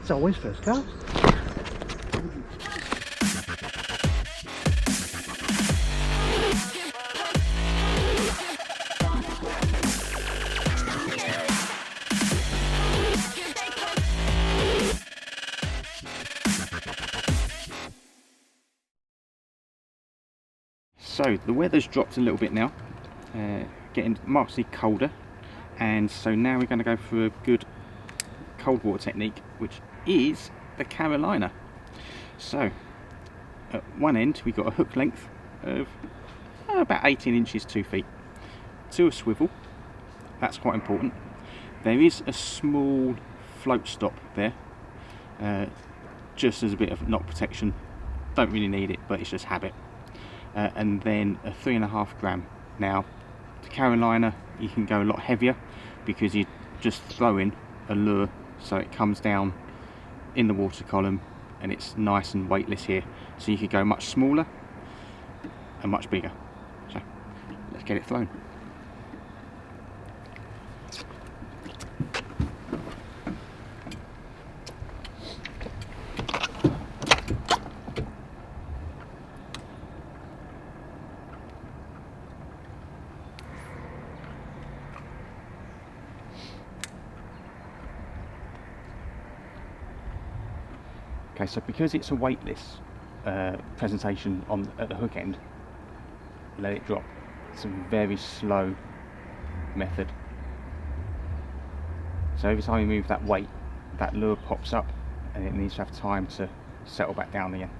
It's always first cast. So the weather's dropped a little bit now, getting markedly colder, and so now we're going to go for a good cold water technique, which is the Carolina. So at one end we've got a hook length of about 18 inches, 2 feet, to a swivel. That's quite important. There is a small float stop there, just as a bit of knot protection. Don't really need it, but it's just habit. And then a 3.5 gram. Now, the Carolina, you can go a lot heavier because you just throw in a lure, so it comes down in the water column and it's nice and weightless here. So you could go much smaller and much bigger. So let's get it thrown. Okay, so because it's a weightless presentation at the hook end, let it drop. It's a very slow method. So every time you move that weight, that lure pops up and it needs to have time to settle back down again.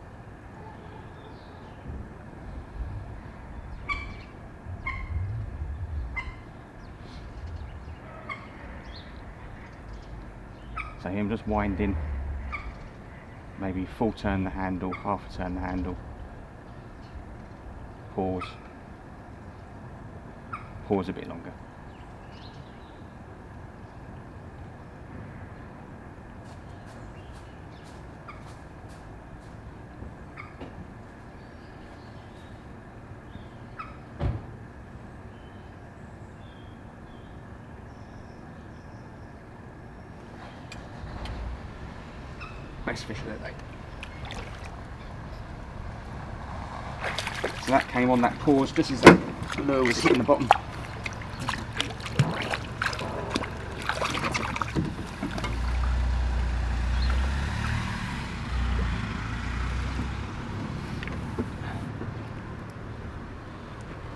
So I'm just winding. Maybe full turn the handle, half a turn the handle, pause a bit longer. Nice fish there, mate. So that came on that pause just as that lure was hitting the bottom.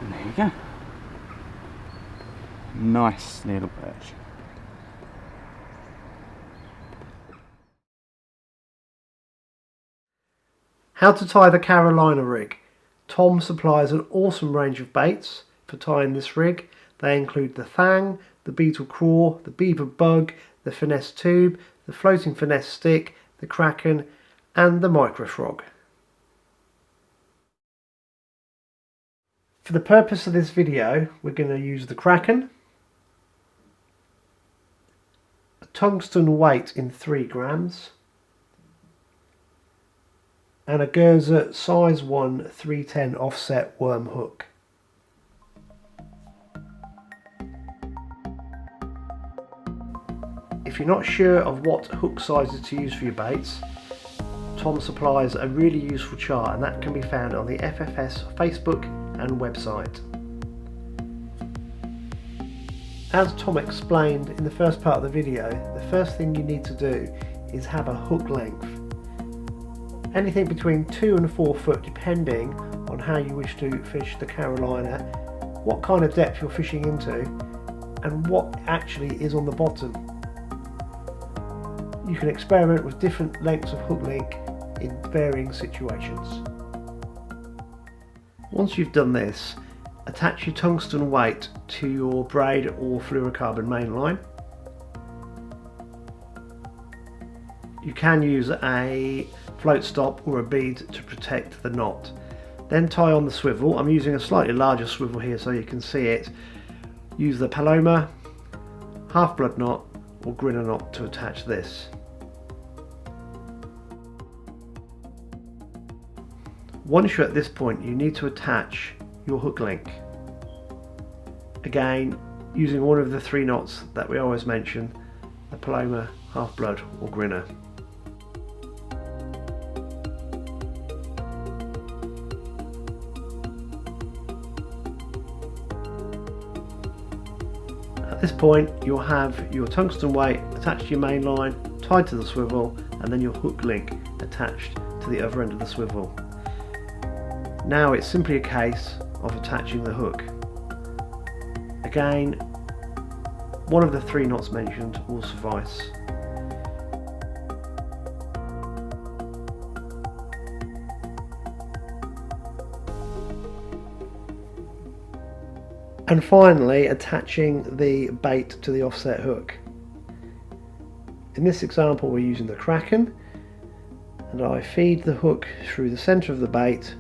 And there you go. Nice little perch. How to tie the Carolina rig. Tom supplies an awesome range of baits for tying this rig. They include the thang, the beetle craw, the beaver bug, the finesse tube, the floating finesse stick, the kraken and the micro frog. For the purpose of this video we're going to use the kraken, a tungsten weight in 3 grams, and a Gerzer size 1 310 offset worm hook. If you're not sure of what hook sizes to use for your baits, Tom supplies a really useful chart, and that can be found on the FFS Facebook and website. As Tom explained in the first part of the video, the first thing you need to do is have a hook length. Anything between 2 and 4 foot, depending on how you wish to fish the Carolina, what kind of depth you're fishing into, and what actually is on the bottom. You can experiment with different lengths of hook link in varying situations. Once you've done this, attach your tungsten weight to your braid or fluorocarbon main line. You can use a float stop or a bead to protect the knot. Then tie on the swivel. I'm using a slightly larger swivel here so you can see it. Use the Paloma, half blood knot or grinner knot to attach this. Once you're at this point, you need to attach your hook link. Again, using one of the 3 knots that we always mention, the Paloma, half blood or grinner. At this point you'll have your tungsten weight attached to your main line, tied to the swivel, and then your hook link attached to the other end of the swivel. Now it's simply a case of attaching the hook. Again, one of the 3 knots mentioned will suffice. And finally, attaching the bait to the offset hook. In this example we're using the Kraken, and I feed the hook through the centre of the bait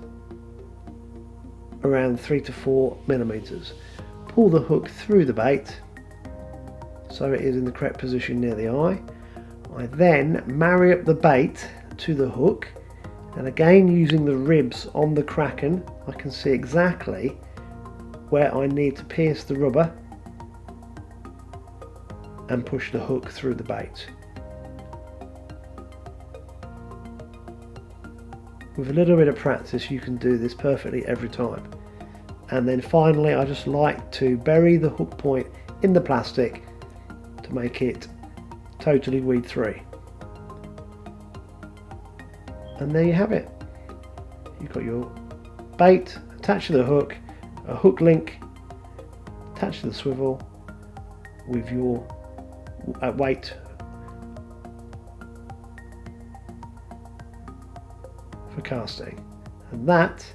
around 3 to 4 millimeters. Pull the hook through the bait so it is in the correct position near the eye. I then marry up the bait to the hook, and again using the ribs on the Kraken I can see exactly where I need to pierce the rubber and push the hook through the bait. With a little bit of practice you can do this perfectly every time. And then finally I just like to bury the hook point in the plastic to make it totally weed free. And there you have it. You've got your bait attached to the hook, a hook link attached to the swivel with your weight for casting, and that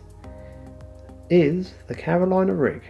is the Carolina rig.